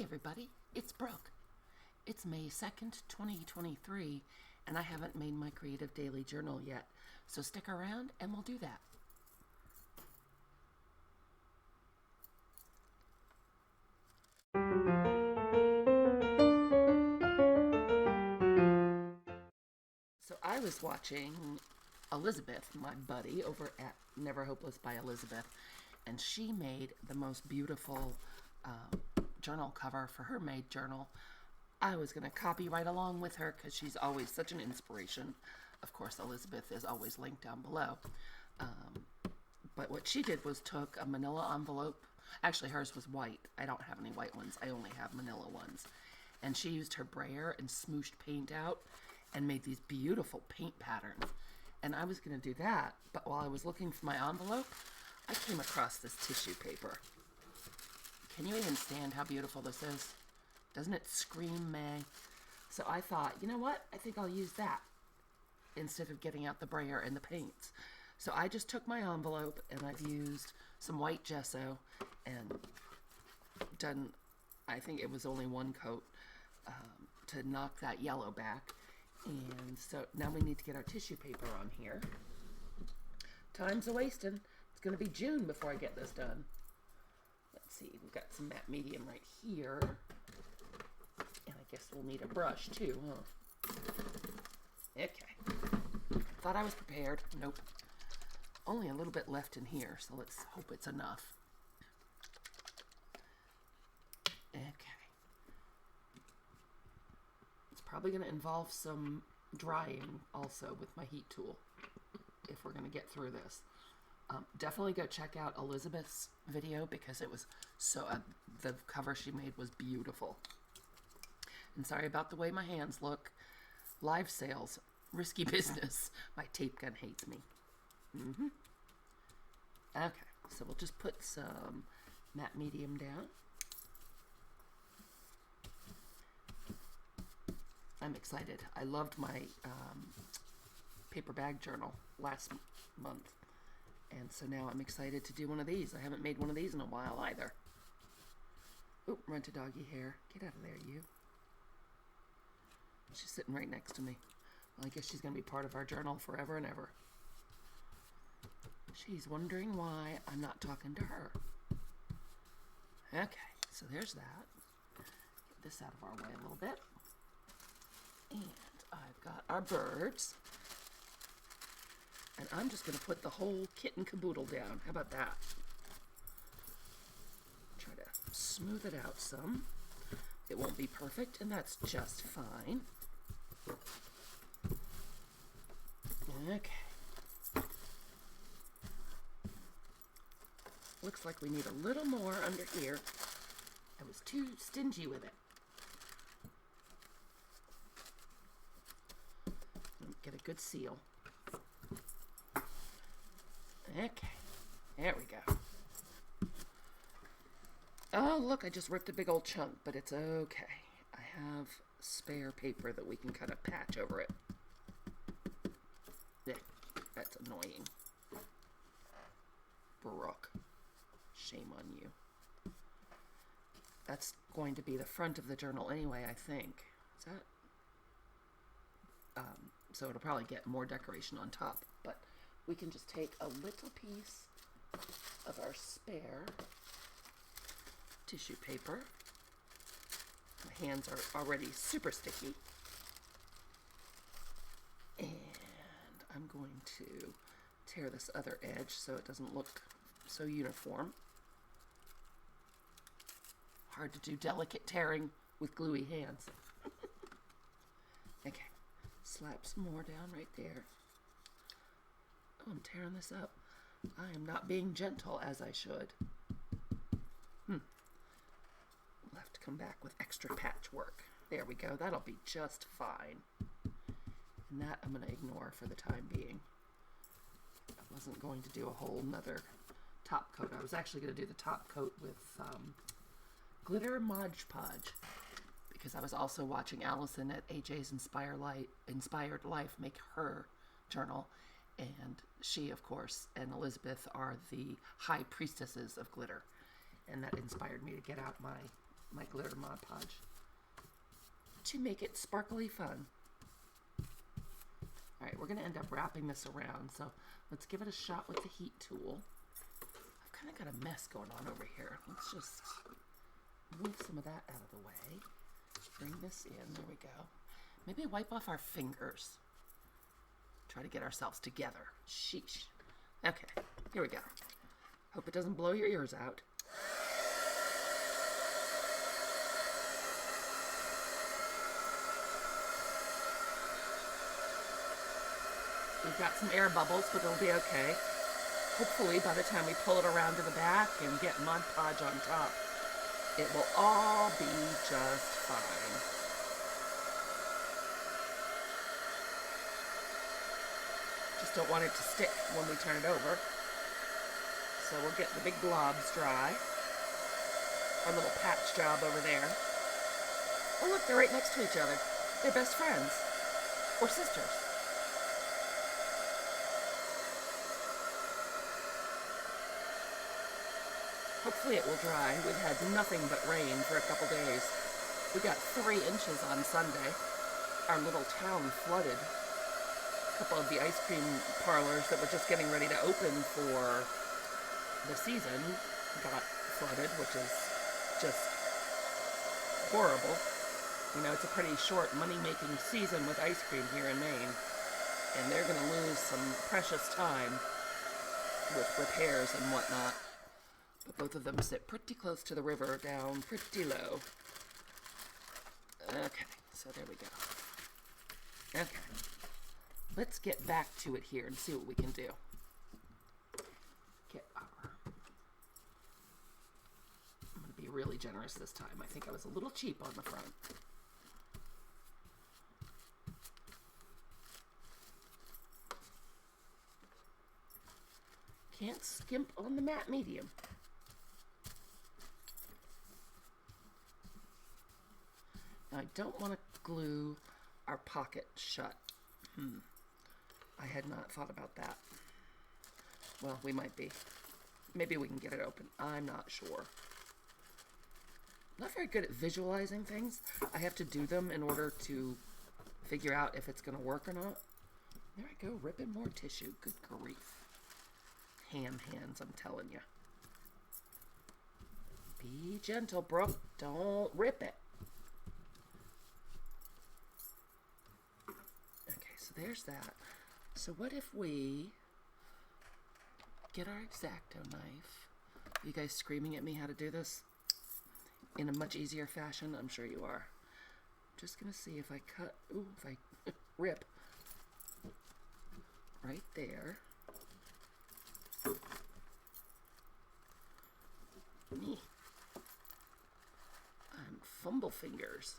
Hey everybody, it's Brooke. It's May 2nd, 2023, and I haven't made my creative daily journal yet, so stick around and we'll do that. So I was watching Elizabeth, my buddy, over at Never Hopeless by Elizabeth, and she made the most beautiful journal cover for her made journal. I was going to copy right along with her because she's always such an inspiration. Of course, Elizabeth is always linked down below. But what she did was took a manila envelope. Actually, hers was white. I don't have any white ones. I only have manila ones. And she used her brayer and smooshed paint out and made these beautiful paint patterns. And I was going to do that, but while I was looking for my envelope, I came across this tissue paper. Can you even stand how beautiful this is? Doesn't it scream May? So I thought, you know what? I think I'll use that instead of getting out the brayer and the paints. So I just took my envelope and I've used some white gesso and done, I think it was only one coat to knock that yellow back. And so now we need to get our tissue paper on here. Time's a-wasting. It's going to be June before I get this done. Let's see, we've got some matte medium right here. And I guess we'll need a brush too, huh? Okay. Thought I was prepared. Nope. Only a little bit left in here, so let's hope it's enough. Okay. It's probably going to involve some drying also with my heat tool if we're going to get through this. Definitely go check out Elizabeth's video because it was so, the cover she made was beautiful. And sorry about the way my hands look. Live sales, risky business. My tape gun hates me. Okay, so we'll just put some matte medium down. I'm excited. I loved my paper bag journal last month. And so now I'm excited to do one of these. I haven't made one of these in a while either. Oop, run to doggy hair. Get out of there, you. She's sitting right next to me. Well, I guess she's going to be part of our journal forever and ever. She's wondering why I'm not talking to her. Okay, so there's that. Get this out of our way a little bit. And I've got our birds. And I'm just going to put the whole kit and caboodle down. How about that? Try to smooth it out some. It won't be perfect, and that's just fine. Okay. Looks like we need a little more under here. I was too stingy with it. Get a good seal. Okay, there we go. Oh, look, I just ripped a big old chunk, but it's okay. I have spare paper that we can kind of patch over it. Yeah, that's annoying. Brooke, shame on you. That's going to be the front of the journal anyway, I think. Is that? So it'll probably get more decoration on top, but we can just take a little piece of our spare tissue paper. My hands are already super sticky. And I'm going to tear this other edge so it doesn't look so uniform. Hard to do delicate tearing with gluey hands. Okay, slap some more down right there. Oh, I'm tearing this up. I am not being gentle as I should. We'll have to come back with extra patchwork. There we go. That'll be just fine. And that I'm going to ignore for the time being. I wasn't going to do a whole nother top coat. I was actually going to do the top coat with glitter Mod Podge because I was also watching Allison at AJ's Inspired Life make her journal. And she, of course, and Elizabeth are the high priestesses of glitter. And that inspired me to get out my my glitter Mod Podge to make it sparkly fun. All right, we're gonna end up wrapping this around, so let's give it a shot with the heat tool. I've kind of got a mess going on over here. Let's just move some of that out of the way. Bring this in, there we go. Maybe wipe off our fingers. Try to get ourselves together. Sheesh. Okay, here we go. Hope it doesn't blow your ears out. We've got some air bubbles, but it'll be okay. Hopefully, by the time we pull it around to the back and get Mod Podge on top, it will all be just fine. Just don't want it to stick when we turn it over. So we'll get the big globs dry. Our little patch job over there. Oh look, they're right next to each other. They're best friends. Or sisters. Hopefully it will dry. We've had nothing but rain for a couple days. We got 3 inches on Sunday. Our little town flooded. A couple of the ice cream parlors that were just getting ready to open for the season got flooded, which is just horrible. You know, it's a pretty short money-making season with ice cream here in Maine, and they're going to lose some precious time with repairs and whatnot. But both of them sit pretty close to the river, down pretty low. Okay, so there we go. Okay, let's get back to it here and see what we can do. Get our... I'm going to be really generous this time. I think I was a little cheap on the front. Can't skimp on the matte medium. Now, I don't want to glue our pocket shut. I had not thought about that. Well, we might be. Maybe we can get it open. I'm not sure. I'm not very good at visualizing things. I have to do them in order to figure out if it's going to work or not. There I go, ripping more tissue. Good grief. Ham hands, I'm telling you. Be gentle, Brooke. Don't rip it. Okay, so there's that. So what if we get our X-Acto knife? Are you guys screaming at me how to do this in a much easier fashion? I'm sure you are. Just gonna see if I cut, if I rip right there. Me. I'm fumble fingers.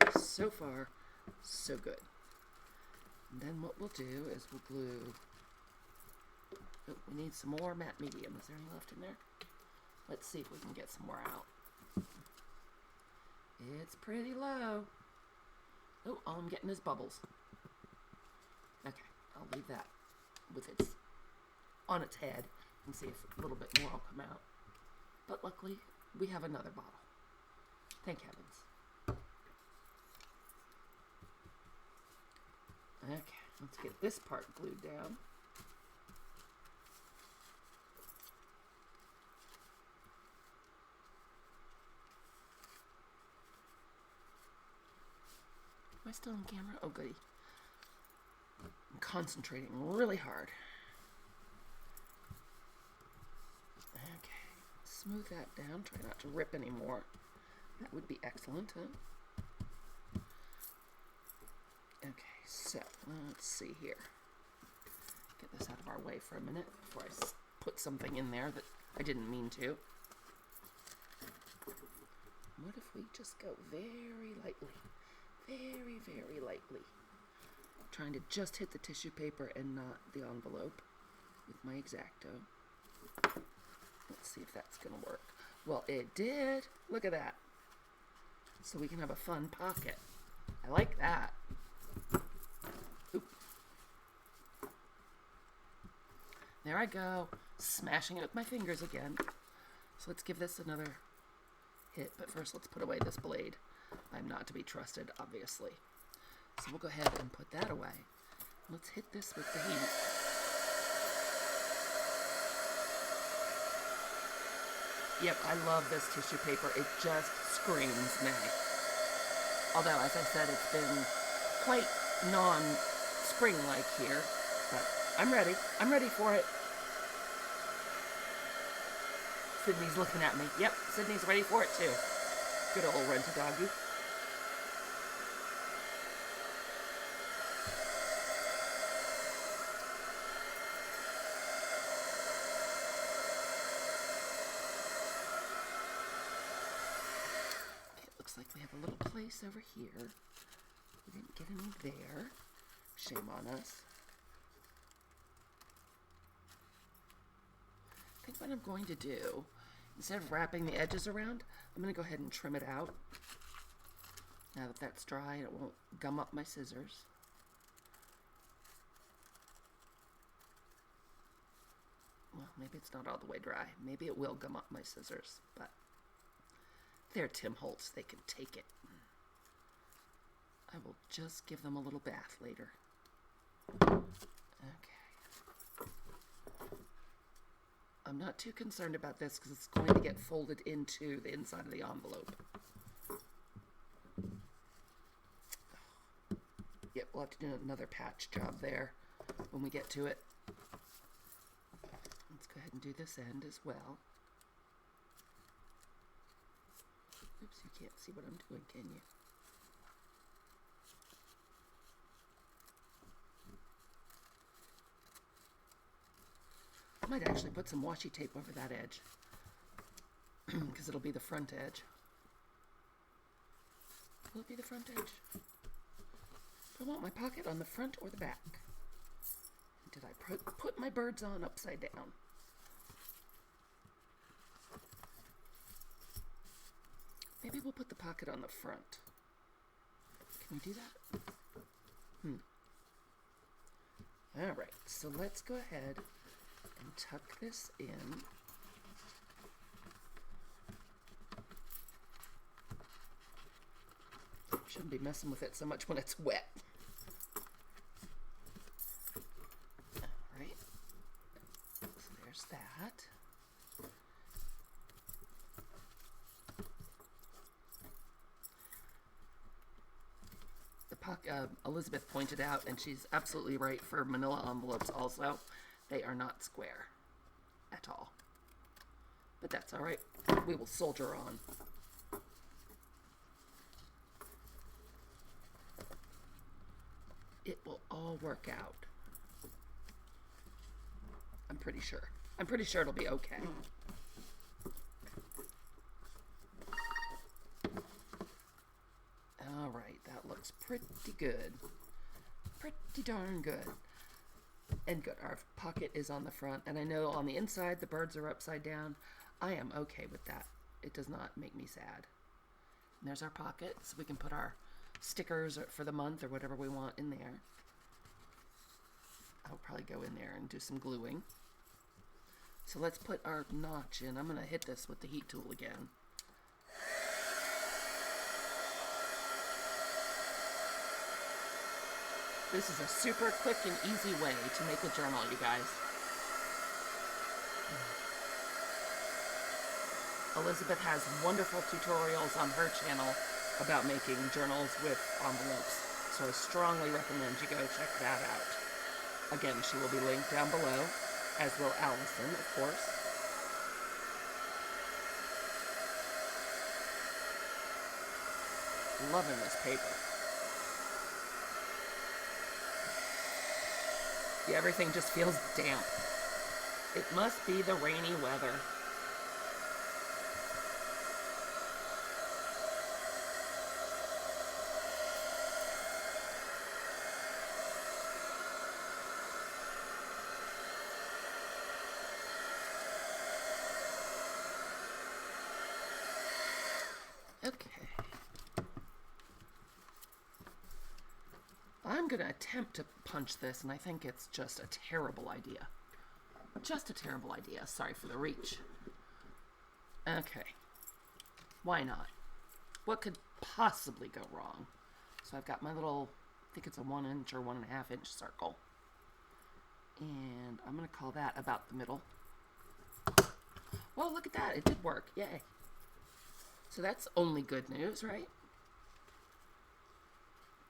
Okay, so far, so good. And then what we'll do is we'll glue. Oh, we need some more matte medium. Is there any left in there? Let's see if we can get some more out. It's pretty low. Oh, all I'm getting is bubbles. Okay, I'll leave that with its on its head and see if a little bit more will come out. But luckily, we have another bottle. Thank heavens. Okay, let's get this part glued down. Am I still on camera? Oh, goody. I'm concentrating really hard. Okay, smooth that down. Try not to rip anymore. That would be excellent, huh? Okay, so let's see here. Get this out of our way for a minute before I put something in there that I didn't mean to. What if we just go very lightly? Very, very lightly. Trying to just hit the tissue paper and not the envelope with my X-Acto. Let's see if that's going to work. Well, it did. Look at that. So we can have a fun pocket. I like that. Oop. There I go, smashing it with my fingers again. So let's give this another hit, but first let's put away this blade. I'm not to be trusted, obviously. So we'll go ahead and put that away. Let's hit this with the heat. Yep, I love this tissue paper. It just screams May. Although, as I said, it's been quite non-spring-like here, but I'm ready. I'm ready for it. Sydney's looking at me. Yep, Sydney's ready for it too. Good old rent-a-doggy. Looks like we have a little place over here. We didn't get any there. Shame on us. I think what I'm going to do, instead of wrapping the edges around, I'm going to go ahead and trim it out. Now that that's dry, it won't gum up my scissors. Well, maybe it's not all the way dry. Maybe it will gum up my scissors, but they're Tim Holtz. They can take it. I will just give them a little bath later. Okay. I'm not too concerned about this because it's going to get folded into the inside of the envelope. Yep, we'll have to do another patch job there when we get to it. Let's go ahead and do this end as well. Oops, you can't see what I'm doing, can you? I might actually put some washi tape over that edge because it'll be the front edge. Will it be the front edge? Do I want my pocket on the front or the back? Did I put my birds on upside down? Maybe we'll put the pocket on the front. Can we do that? All right, so let's go ahead and tuck this in. Shouldn't be messing with it so much when it's wet. All right, so there's that. Elizabeth pointed out, and she's absolutely right, for manila envelopes also, they are not square at all. But that's all right. We will soldier on. It will all work out. I'm pretty sure. I'm pretty sure it'll be okay. All right, that looks pretty good. Pretty darn good. And good, our pocket is on the front, and I know on the inside the birds are upside down. I am okay with that. It does not make me sad. And there's our pocket, so we can put our stickers for the month or whatever we want in there. I'll probably go in there and do some gluing. So let's put our notch in. I'm going to hit this with the heat tool again. This is a super quick and easy way to make a journal, you guys. Elizabeth has wonderful tutorials on her channel about making journals with envelopes, so I strongly recommend you go check that out. Again, she will be linked down below, as will Allison, of course. Loving this paper. Yeah, everything just feels damp. It must be the rainy weather. Okay. I'm going to attempt to punch this, and I think it's just a terrible idea. Just a terrible idea. Sorry for the reach. Okay. Why not? What could possibly go wrong? So I've got my little, I think it's a 1 inch or 1.5 inch circle. And I'm going to call that about the middle. Well, look at that. It did work. Yay. So that's only good news, right?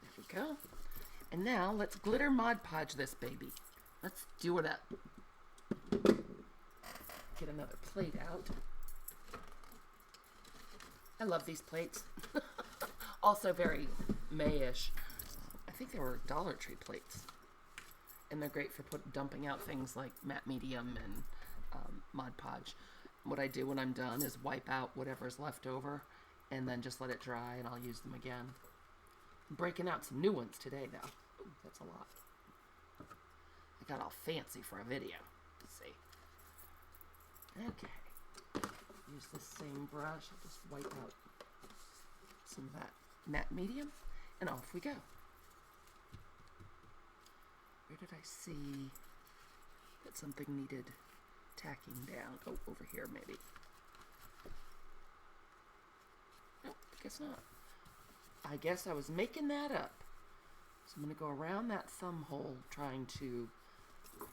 There we go. And now let's glitter Mod Podge this baby. Let's do it up. Get another plate out. I love these plates. Also very May-ish. I think they were Dollar Tree plates. And they're great for dumping out things like matte medium and Mod Podge. What I do when I'm done is wipe out whatever's left over and then just let it dry and I'll use them again. I'm breaking out some new ones today though. Ooh, that's a lot. I got all fancy for a video. Let's see. Okay. Use the same brush. I'll just wipe out some of that matte medium and off we go. Where did I see that something needed tacking down? Oh, over here maybe. Nope, I guess not. I guess I was making that up. So I'm going to go around that thumb hole trying to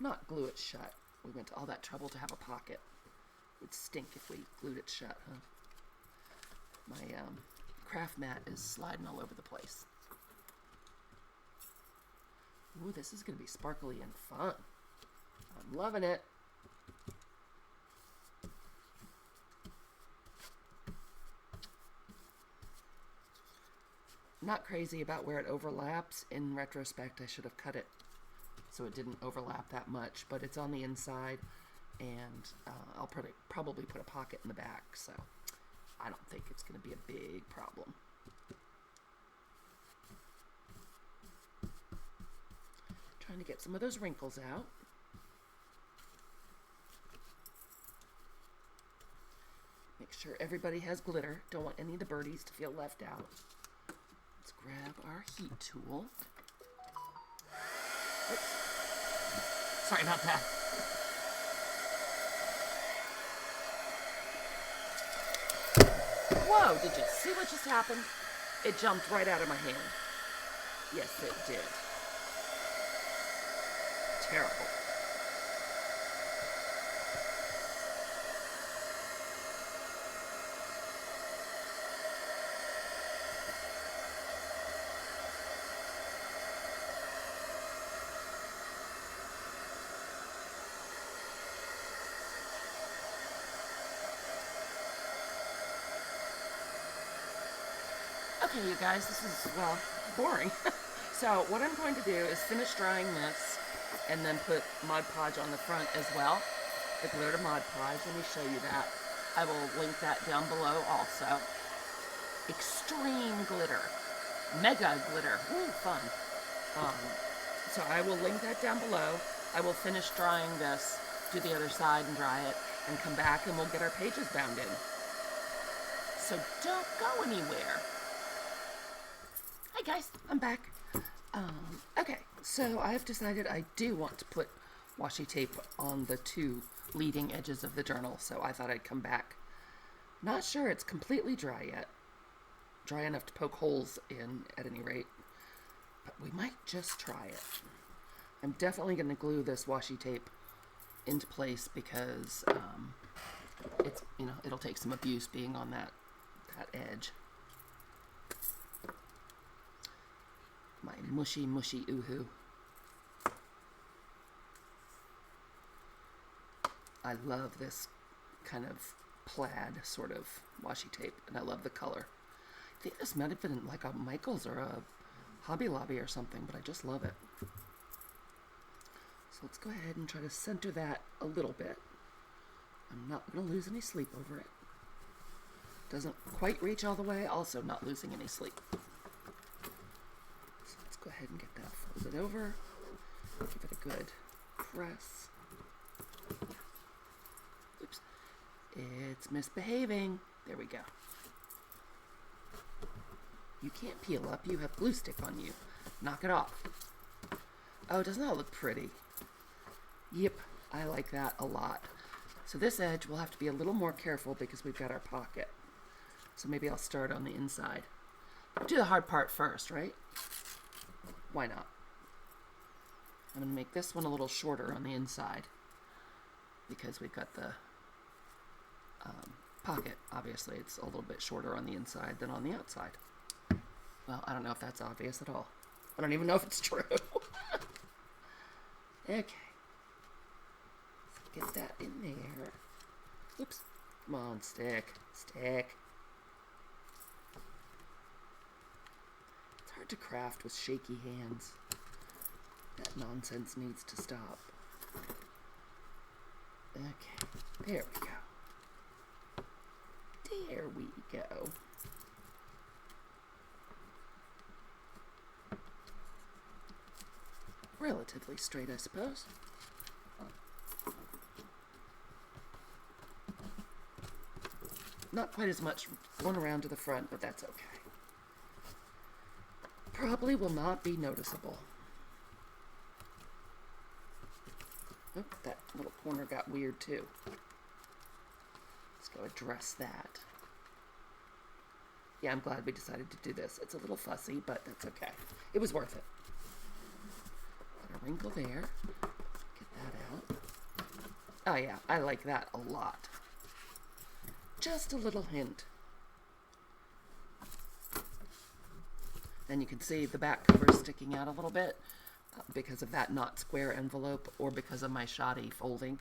not glue it shut. We went to all that trouble to have a pocket. It would stink if we glued it shut, huh? My craft mat is sliding all over the place. Ooh, this is going to be sparkly and fun. I'm loving it. Not crazy about where it overlaps. In retrospect, I should have cut it so it didn't overlap that much, but it's on the inside, and I'll probably put a pocket in the back, so I don't think it's going to be a big problem. Trying to get some of those wrinkles out. Make sure everybody has glitter. Don't want any of the birdies to feel left out. Let's grab our heat tool. Oops. Sorry about that. Whoa, did you see what just happened? It jumped right out of my hand. Yes, it did. Terrible. Okay, you guys, this is, well, boring. So what I'm going to do is finish drying this and then put Mod Podge on the front as well. The glitter Mod Podge, let me show you that. I will link that down below also. Extreme glitter. Mega glitter. Ooh, fun. So I will link that down below. I will finish drying this, do the other side and dry it, and come back and we'll get our pages bound in. So don't go anywhere. Hi guys, I'm back. Okay, so I've decided I do want to put washi tape on the two leading edges of the journal, so I thought I'd come back. Not sure it's completely dry yet. Dry enough to poke holes in, at any rate. But we might just try it. I'm definitely going to glue this washi tape into place because it's, you know, it'll take some abuse being on that edge. My mushy oohoo. I love this kind of plaid sort of washi tape, and I love the color. I think this might have been like a Michael's or a Hobby Lobby or something, but I just love it. So let's go ahead and try to center that a little bit. I'm not going to lose any sleep over it. Doesn't quite reach all the way, also not losing any sleep. So let's go ahead and get that folded over. Give it a good press. Oops. It's misbehaving. There we go. You can't peel up. You have glue stick on you. Knock it off. Oh, doesn't that look pretty? Yep. I like that a lot. So this edge we'll have to be a little more careful because we've got our pocket. So maybe I'll start on the inside. Do the hard part first, right? Why not? I'm going to make this one a little shorter on the inside because we've got the pocket. Obviously, it's a little bit shorter on the inside than on the outside. Well, I don't know if that's obvious at all. I don't even know if it's true. Okay. Let's get that in there. Oops. Come on, stick. Stick. It's hard to craft with shaky hands. That nonsense needs to stop. Okay. There we go. There we go. Relatively straight, I suppose. Not quite as much going around to the front, but that's okay. Probably will not be noticeable. Oh, that little corner got weird too. Let's go address that. Yeah, I'm glad we decided to do this. It's a little fussy, but that's okay. It was worth it. Got a wrinkle there. Get that out. Oh yeah, I like that a lot. Just a little hint. And you can see the back cover sticking out a little bit because of that not square envelope or because of my shoddy folding.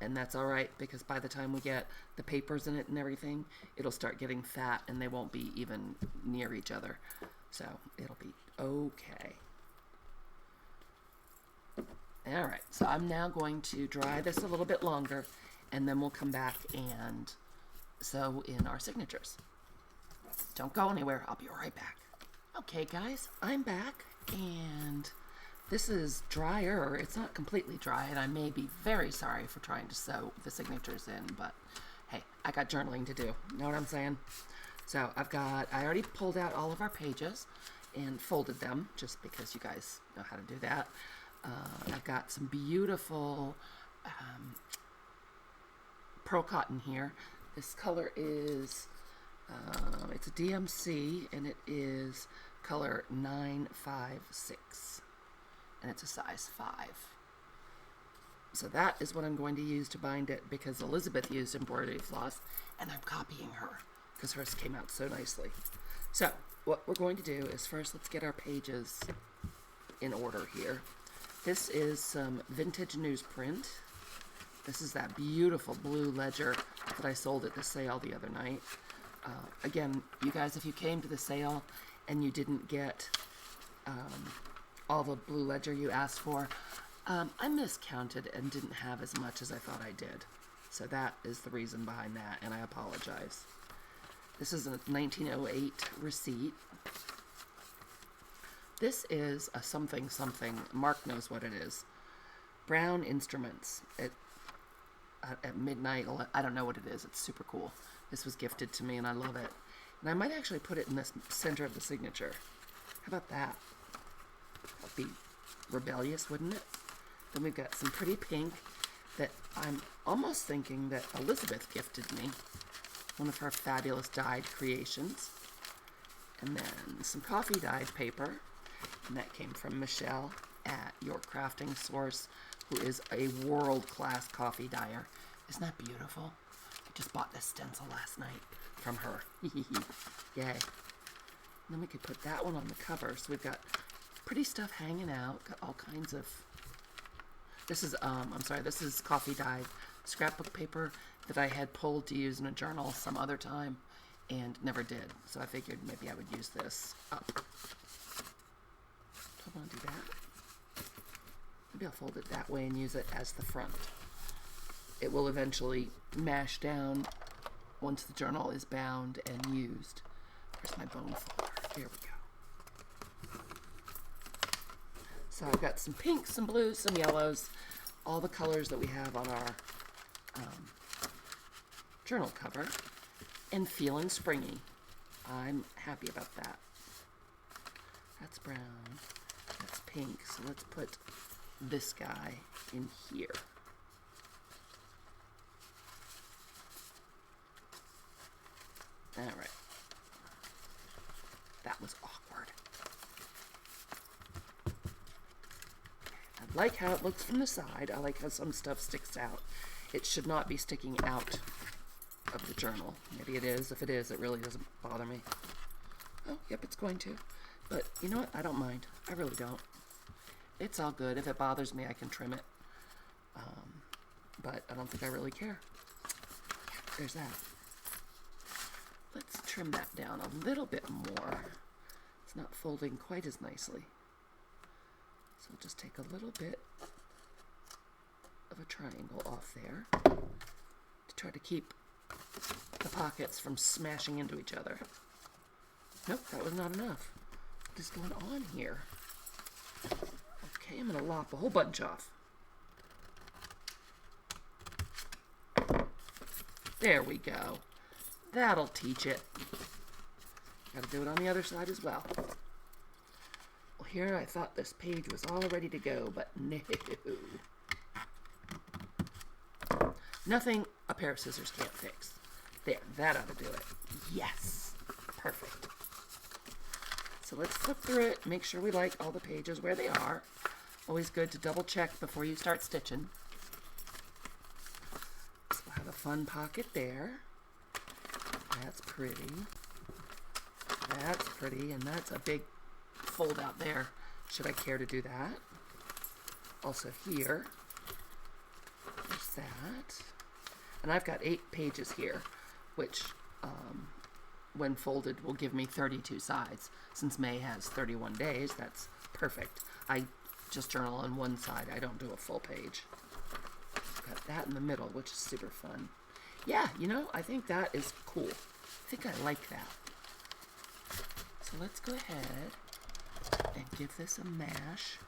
And that's all right because by the time we get the papers in it and everything, it'll start getting fat and they won't be even near each other. So it'll be okay. All right, so I'm now going to dry this a little bit longer and then we'll come back and sew in our signatures. Don't go anywhere, I'll be right back. Okay guys, I'm back and this is drier. It's not completely dry and I may be very sorry for trying to sew the signatures in, but hey, I got journaling to do. You know what I'm saying? So I already pulled out all of our pages and folded them just because you guys know how to do that. I've got some beautiful pearl cotton here. This color is, it's a DMC and it is color 956 and it's a size 5. So that is what I'm going to use to bind it because Elizabeth used embroidery floss and I'm copying her because hers came out so nicely. So what we're going to do is first let's get our pages in order here. This is some vintage newsprint. This is that beautiful blue ledger that I sold at the sale the other night. Again, you guys, if you came to the sale and you didn't get all the blue ledger you asked for, I miscounted and didn't have as much as I thought I did. So that is the reason behind that, and I apologize. This is a 1908 receipt. This is a something something. Mark knows what it is. Brown Instruments. At midnight. I don't know what it is. It's super cool. This was gifted to me and I love it. And I might actually put it in the center of the signature. How about that? That'd be rebellious, wouldn't it? Then we've got some pretty pink that I'm almost thinking that Elizabeth gifted me. One of her fabulous dyed creations. And then some coffee dyed paper. And that came from Michelle at Your Crafting Source, who is a world-class coffee dyer. Isn't that beautiful? I just bought this stencil last night from her. Yay. And then we could put that one on the cover. So we've got pretty stuff hanging out. Got all kinds of... This is, this is coffee dyed scrapbook paper that I had pulled to use in a journal some other time and never did. So I figured maybe I would use this up. Do I want to do that? Maybe I'll fold it that way and use it as the front. It will eventually mash down once the journal is bound and used. Where's my bone folder? Here we go. So I've got some pinks, some blues, some yellows, all the colors that we have on our journal cover, and feeling springy. I'm happy about that. That's brown. That's pink. So let's put this guy in here. like how it looks from the side. I like how some stuff sticks out. It should not be sticking out of the journal. Maybe it is. If it is, it really doesn't bother me. Oh, yep, it's going to. But you know what? I don't mind. I really don't. It's all good. If it bothers me, I can trim it. But I don't think I really care. There's that. Let's trim that down a little bit more. It's not folding quite as nicely. So I'll just take a little bit of a triangle off there to try to keep the pockets from smashing into each other. Nope, that was not enough. What is going on here? Okay, I'm going to lop a whole bunch off. There we go. That'll teach it. Gotta do it on the other side as well. Well, here I thought this page was all ready to go, but no. Nothing a pair of scissors can't fix. There, that ought to do it. Yes. Perfect. So let's flip through it, make sure we like all the pages where they are. Always good to double check before you start stitching. So we'll have a fun pocket there. That's pretty. That's pretty, and that's a big fold out there, should I care to do that. Also here, there's that. And I've got 8 pages here, which, when folded, will give me 32 sides. Since May has 31 days, that's perfect. I just journal on one side. I don't do a full page. Got that in the middle, which is super fun. Yeah, you know, I think that is cool. I think I like that. So let's go ahead and give this a mash.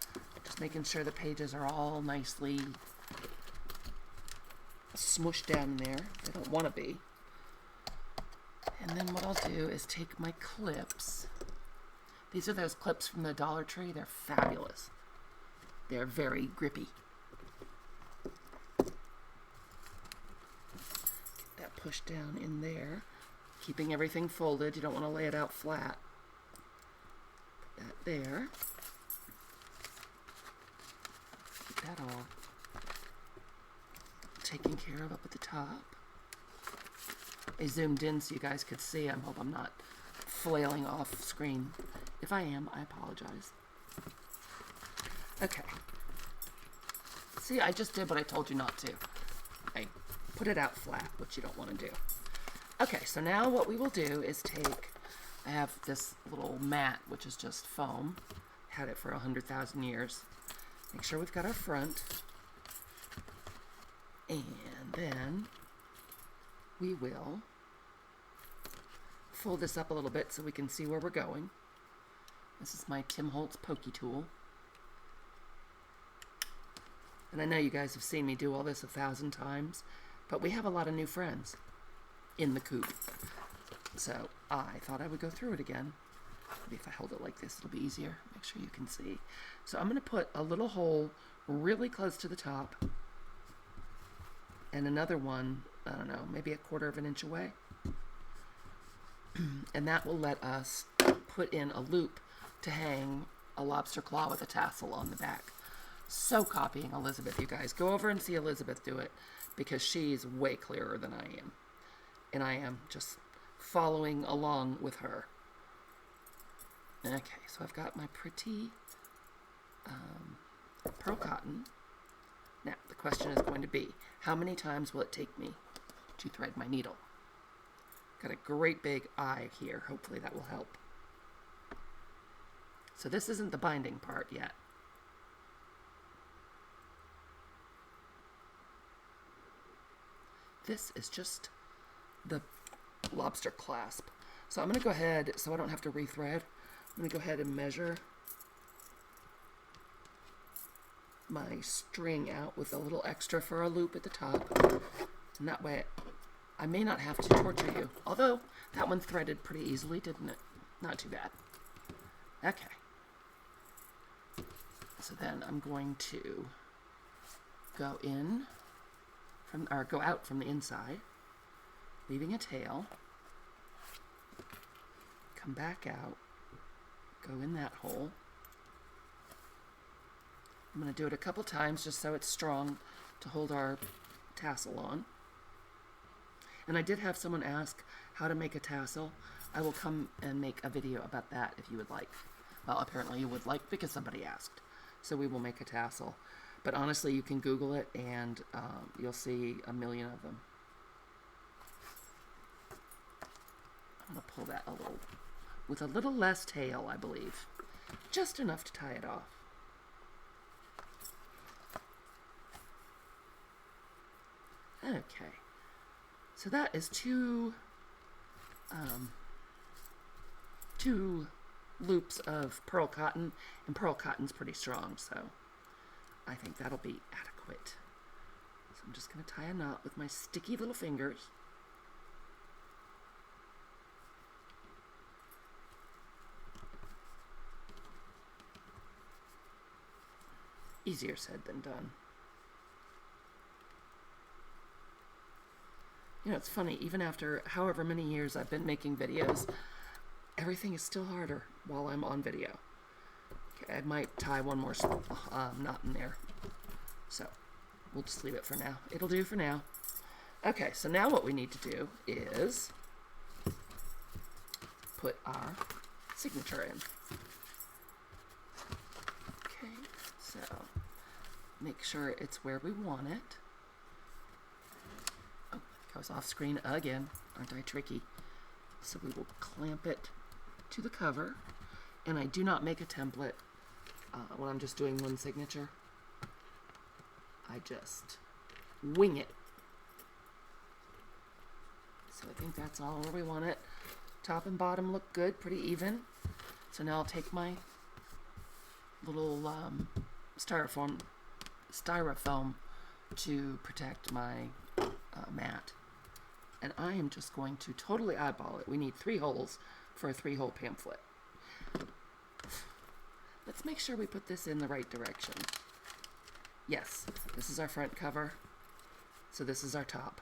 Just making sure the pages are all nicely smushed down there. They don't want to be. And then what I'll do is take my clips. These are those clips from the Dollar Tree. They're fabulous. They're very grippy. Get that pushed down in there. Keeping everything folded. You don't want to lay it out flat. Put that there. Get that all taken care of up at the top. I zoomed in so you guys could see. I hope I'm not flailing off screen. If I am, I apologize. Okay. See, I just did what I told you not to. I put it out flat, which you don't want to do. Okay, so now what we will do is take, I have this little mat, which is just foam. Had it for 100,000 years. Make sure we've got our front. And then we will fold this up a little bit so we can see where we're going. This is my Tim Holtz pokey tool. And I know you guys have seen me do all this 1,000 times, but we have a lot of new friends in the coop. So I thought I would go through it again. Maybe if I hold it like this, it'll be easier. Make sure you can see. So I'm going to put a little hole really close to the top and another one, I don't know, maybe 1/4 inch away. And that will let us put in a loop to hang a lobster claw with a tassel on the back. So copying Elizabeth, you guys. Go over and see Elizabeth do it because she's way clearer than I am. And I am just following along with her. Okay, so I've got my pretty pearl cotton. Now, the question is going to be, how many times will it take me to thread my needle? Got a great big eye here. Hopefully that will help. So this isn't the binding part yet. This is just the lobster clasp. So I'm going to go ahead, so I don't have to rethread, I'm going to go ahead and measure my string out with a little extra for a loop at the top. And that way I may not have to torture you. Although that one threaded pretty easily, didn't it? Not too bad. Okay. So then I'm going to go in from, or go out from the inside, leaving a tail, come back out, go in that hole, I'm going to do it a couple times just so it's strong to hold our tassel on. And I did have someone ask how to make a tassel. I will come and make a video about that if you would like. Well, apparently you would like because somebody asked. So we will make a tassel. But honestly, you can Google it and you'll see a million of them. I'm going to pull that a little, with a little less tail, I believe. Just enough to tie it off. Okay. So that is two loops of pearl cotton, and pearl cotton's pretty strong, so I think that'll be adequate. So I'm just going to tie a knot with my sticky little fingers. Easier said than done. You know, it's funny, even after however many years I've been making videos, everything is still harder while I'm on video. Okay, I might tie one more knot in there. So, we'll just leave it for now. It'll do for now. Okay, so now what we need to do is put our signature in. Okay, so make sure it's where we want it. Oh, it goes off screen again. Aren't I tricky? So we will clamp it to the cover, and I do not make a template when I'm just doing one signature. I just wing it. So I think that's all where we want it. Top and bottom look good, pretty even. So now I'll take my little styrofoam to protect my mat. And I am just going to totally eyeball it. We need 3 holes for a 3-hole pamphlet. Let's make sure we put this in the right direction. Yes, this is our front cover. So this is our top.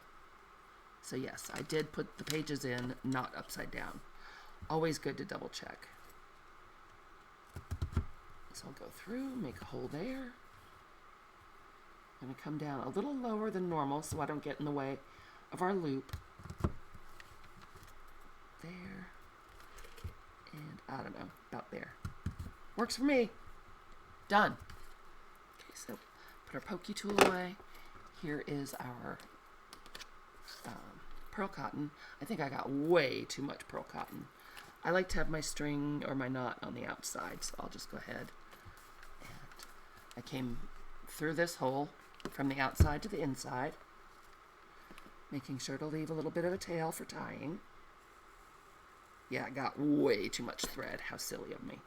So yes, I did put the pages in, not upside down. Always good to double check. So I'll go through, make a hole there. I'm going to come down a little lower than normal so I don't get in the way of our loop. There. And I don't know, about there. Works for me. Done. Okay, so put our pokey tool away. Here is our pearl cotton. I think I got way too much pearl cotton. I like to have my string or my knot on the outside, so I'll just go ahead. And I came through this hole from the outside to the inside, making sure to leave a little bit of a tail for tying. Yeah, I got way too much thread. How silly of me.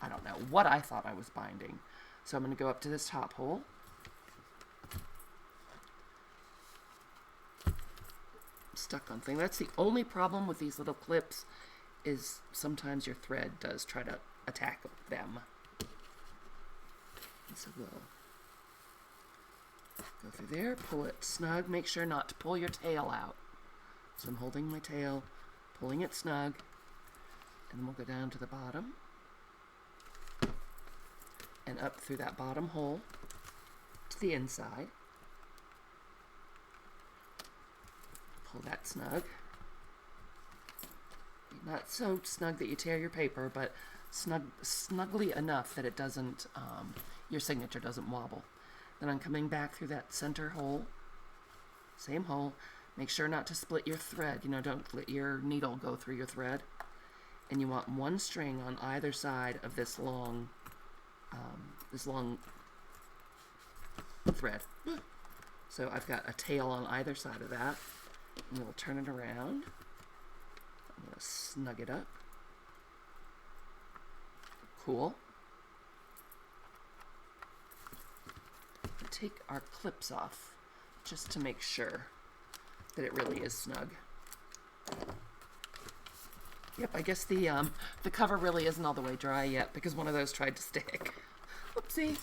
I don't know what I thought I was binding. So I'm going to go up to this top hole. Stuck on thing. That's the only problem with these little clips, is sometimes your thread does try to attack them. And so we'll go through there, pull it snug. Make sure not to pull your tail out. So I'm holding my tail, pulling it snug, and then we'll go down to the bottom and up through that bottom hole to the inside. Pull that snug. Not so snug that you tear your paper, but snugly enough that it doesn't, your signature doesn't wobble. Then I'm coming back through that center hole, same hole. Make sure not to split your thread. You know, don't let your needle go through your thread. And you want one string on either side of this long thread. So I've got a tail on either side of that. And we'll turn it around. I'm going to snug it up. Cool. Take our clips off just to make sure that it really is snug. Yep, I guess the cover really isn't all the way dry yet because one of those tried to stick. Whoopsie.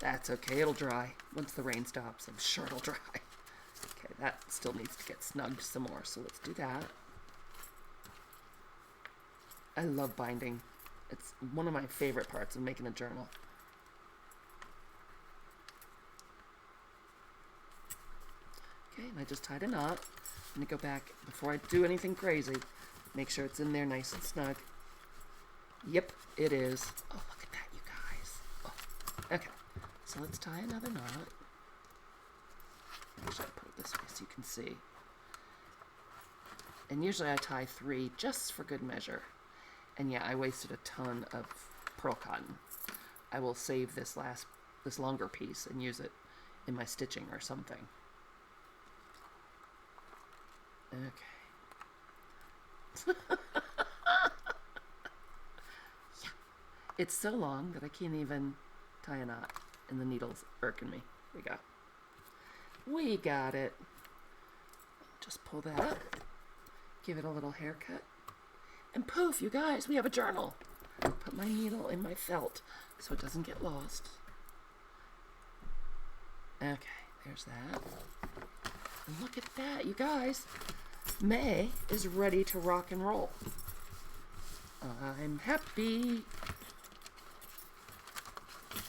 That's okay, it'll dry. Once the rain stops, I'm sure it'll dry. Okay, that still needs to get snugged some more, so let's do that. I love binding. It's one of my favorite parts of making a journal. and I just tied a knot. I'm going to go back before I do anything crazy. Make sure it's in there nice and snug. Yep, it is. Oh, look at that, you guys. Oh. Okay, so let's tie another knot. Actually, I'll put it this way so you can see. And usually I tie 3 just for good measure. And yeah, I wasted a ton of pearl cotton. I will save this longer piece and use it in my stitching or something. Okay. Yeah. It's so long that I can't even tie a knot, and the needle's irking me. We got it. Just pull that up, give it a little haircut, and poof, you guys, we have a journal. Put my needle in my felt so it doesn't get lost. Okay, there's that. And look at that, you guys. May is ready to rock and roll. I'm happy.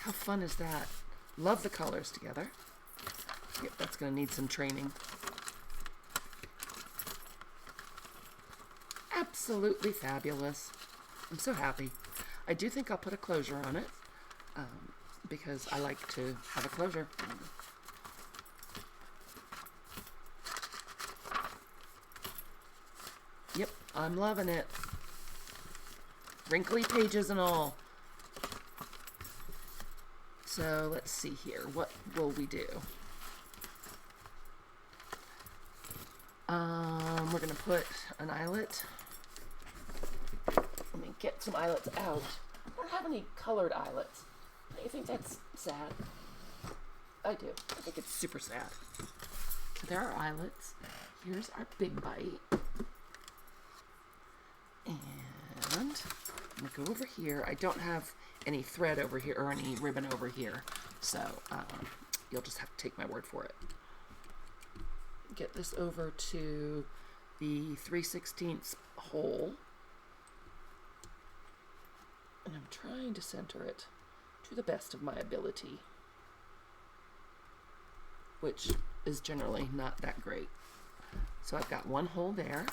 How fun is that? Love the colors together. Yep, that's going to need some training. Absolutely fabulous. I'm so happy. I do think I'll put a closure on it because I like to have a closure. Yep, I'm loving it. Wrinkly pages and all. So let's see here. What will we do? We're going to put an eyelet. Let me get some eyelets out. I don't have any colored eyelets. Do you think that's sad? I do. I think it's super sad. So there are eyelets. Here's our big bite. And I'm going to go over here. I don't have any thread over here or any ribbon over here. So you'll just have to take my word for it. Get this over to the 3/16 hole. And I'm trying to center it to the best of my ability, which is generally not that great. So I've got one hole there.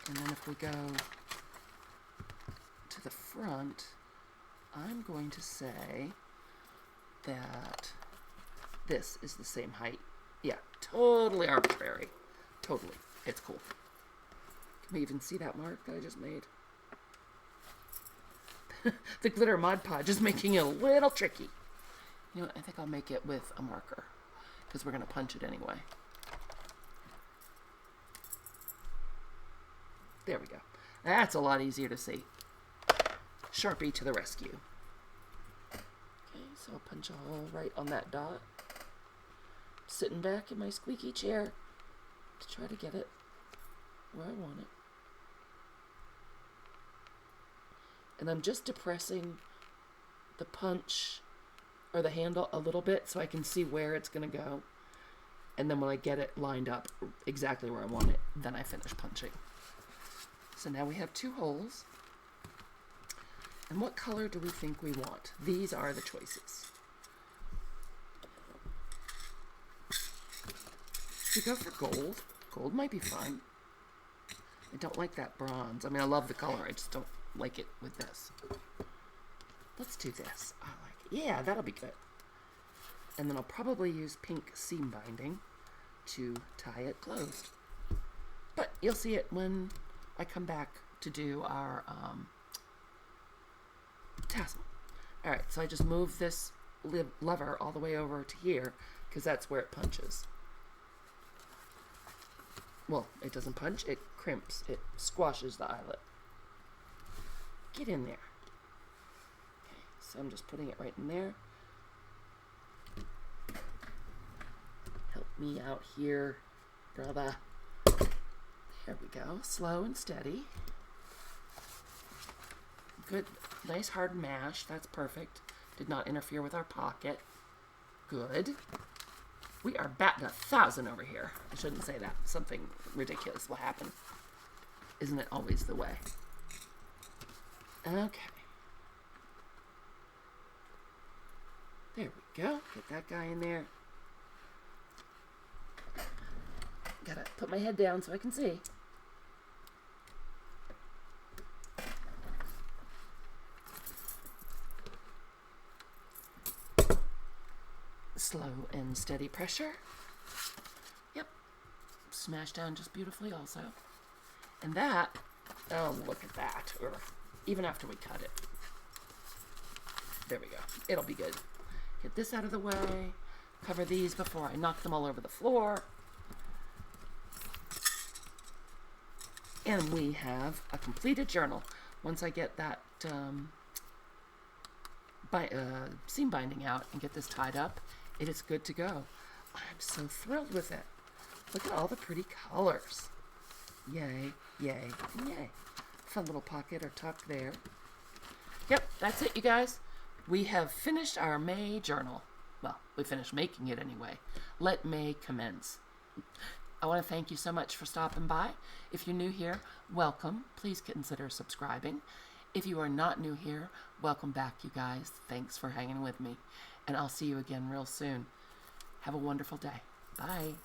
And then if we go to the front, I'm going to say that this is the same height. Yeah, totally arbitrary. Totally. It's cool. Can we even see that mark that I just made? The glitter Mod Podge is making it a little tricky. You know what? I think I'll make it with a marker because we're going to punch it anyway. There we go. That's a lot easier to see. Sharpie to the rescue. Okay, so I'll punch a hole right on that dot. Sitting back in my squeaky chair to try to get it where I want it. And I'm just depressing the punch or the handle a little bit so I can see where it's going to go. And then when I get it lined up exactly where I want it, then I finish punching. So now we have 2 holes. And what color do we think we want? These are the choices. Should we go for gold? Gold might be fun. I don't like that bronze. I mean, I love the color. I just don't like it with this. Let's do this. I like it. Yeah, that'll be good. And then I'll probably use pink seam binding to tie it closed. But you'll see it when I come back to do our tassel. Alright, so I just move this lever all the way over to here because that's where it punches. Well, it doesn't punch, it crimps, it squashes the eyelet. Get in there. Okay, so I'm just putting it right in there. Help me out here, brother. There we go. Slow and steady. Good. Nice hard mash. That's perfect. Did not interfere with our pocket. Good. We are batting 1,000 over here. I shouldn't say that. Something ridiculous will happen. Isn't it always the way? Okay. There we go. Get that guy in there. Gotta put my head down so I can see. Slow and steady pressure. Yep. Smashed down just beautifully also. And that, oh, look at that. Ugh. Even after we cut it. There we go. It'll be good. Get this out of the way. Cover these before I knock them all over the floor. And we have a completed journal. Once I get that seam binding out and get this tied up, it is good to go. I'm so thrilled with it. Look at all the pretty colors. Yay, yay, yay. Fun little pocket or tuck there. Yep, that's it, you guys. We have finished our May journal. Well, we finished making it anyway. Let May commence. I want to thank you so much for stopping by. If you're new here, welcome. Please consider subscribing. If you are not new here, welcome back, you guys. Thanks for hanging with me. And I'll see you again real soon. Have a wonderful day. Bye.